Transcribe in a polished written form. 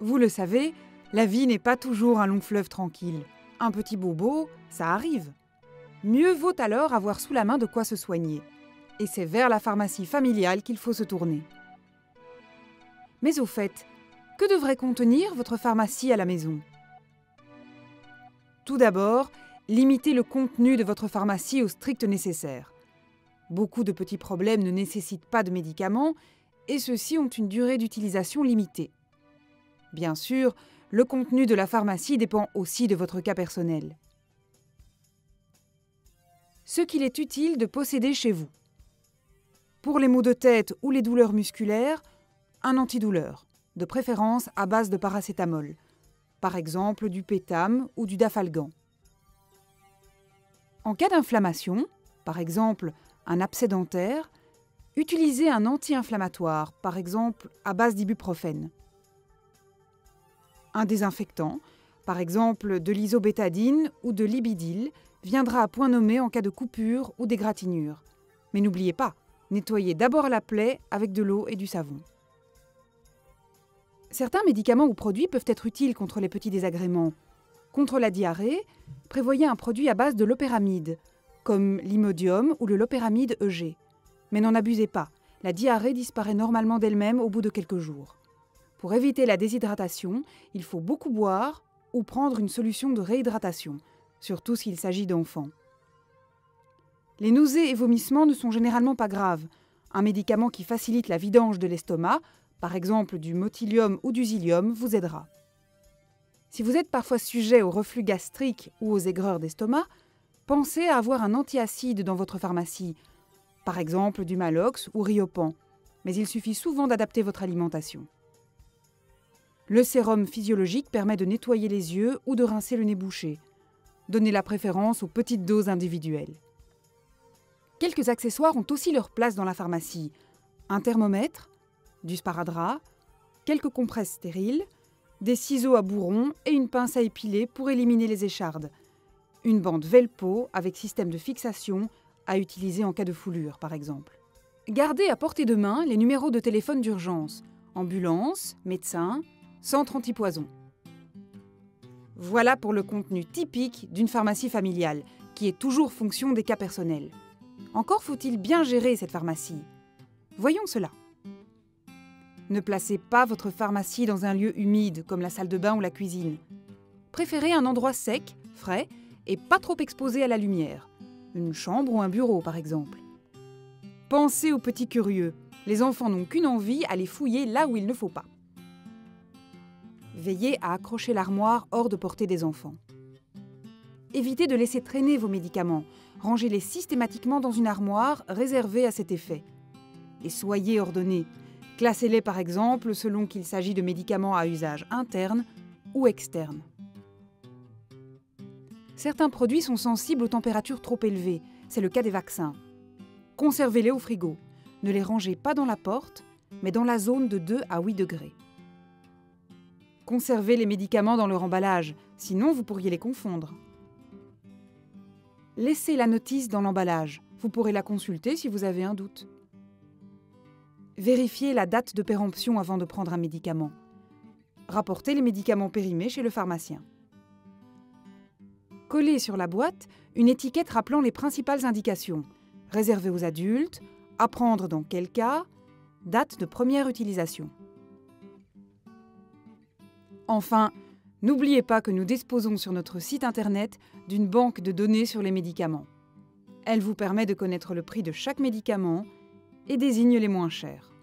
Vous le savez, la vie n'est pas toujours un long fleuve tranquille. Un petit bobo, ça arrive. Mieux vaut alors avoir sous la main de quoi se soigner. Et c'est vers la pharmacie familiale qu'il faut se tourner. Mais au fait, que devrait contenir votre pharmacie à la maison? Tout d'abord, limitez le contenu de votre pharmacie au strict nécessaire. Beaucoup de petits problèmes ne nécessitent pas de médicaments et ceux-ci ont une durée d'utilisation limitée. Bien sûr, le contenu de la pharmacie dépend aussi de votre cas personnel. Ce qu'il est utile de posséder chez vous. Pour les maux de tête ou les douleurs musculaires, un antidouleur, de préférence à base de paracétamol, par exemple du Pétame ou du Dafalgan. En cas d'inflammation, par exemple un abcès dentaire, utilisez un anti-inflammatoire, par exemple à base d'ibuprofène. Un désinfectant, par exemple de l'isobétadine ou de l'ibidil, viendra à point nommé en cas de coupure ou d'égratignure. Mais n'oubliez pas, nettoyez d'abord la plaie avec de l'eau et du savon. Certains médicaments ou produits peuvent être utiles contre les petits désagréments. Contre la diarrhée, prévoyez un produit à base de lopéramide, comme l'imodium ou le lopéramide EG. Mais n'en abusez pas, la diarrhée disparaît normalement d'elle-même au bout de quelques jours. Pour éviter la déshydratation, il faut beaucoup boire ou prendre une solution de réhydratation, surtout s'il s'agit d'enfants. Les nausées et vomissements ne sont généralement pas graves. Un médicament qui facilite la vidange de l'estomac, par exemple du motilium ou du psyllium, vous aidera. Si vous êtes parfois sujet au reflux gastrique ou aux aigreurs d'estomac, pensez à avoir un antiacide dans votre pharmacie, par exemple du Malox ou Riopan, mais il suffit souvent d'adapter votre alimentation. Le sérum physiologique permet de nettoyer les yeux ou de rincer le nez bouché. Donnez la préférence aux petites doses individuelles. Quelques accessoires ont aussi leur place dans la pharmacie. Un thermomètre, du sparadrap, quelques compresses stériles, des ciseaux à bourron et une pince à épiler pour éliminer les échardes. Une bande Velpo avec système de fixation à utiliser en cas de foulure, par exemple. Gardez à portée de main les numéros de téléphone d'urgence, ambulance, médecin, centre antipoison. Voilà pour le contenu typique d'une pharmacie familiale, qui est toujours fonction des cas personnels. Encore faut-il bien gérer cette pharmacie. Voyons cela. Ne placez pas votre pharmacie dans un lieu humide, comme la salle de bain ou la cuisine. Préférez un endroit sec, frais et pas trop exposé à la lumière. Une chambre ou un bureau, par exemple. Pensez aux petits curieux. Les enfants n'ont qu'une envie, aller fouiller là où il ne faut pas. Veillez à accrocher l'armoire hors de portée des enfants. Évitez de laisser traîner vos médicaments. Rangez-les systématiquement dans une armoire réservée à cet effet. Et soyez ordonnés. Classez-les par exemple selon qu'il s'agit de médicaments à usage interne ou externe. Certains produits sont sensibles aux températures trop élevées. C'est le cas des vaccins. Conservez-les au frigo. Ne les rangez pas dans la porte, mais dans la zone de 2 à 8 degrés. Conservez les médicaments dans leur emballage, sinon vous pourriez les confondre. Laissez la notice dans l'emballage. Vous pourrez la consulter si vous avez un doute. Vérifiez la date de péremption avant de prendre un médicament. Rapportez les médicaments périmés chez le pharmacien. Collez sur la boîte une étiquette rappelant les principales indications. Réservé aux adultes, à prendre dans quel cas, date de première utilisation. Enfin, n'oubliez pas que nous disposons sur notre site internet d'une banque de données sur les médicaments. Elle vous permet de connaître le prix de chaque médicament et désigne les moins chers.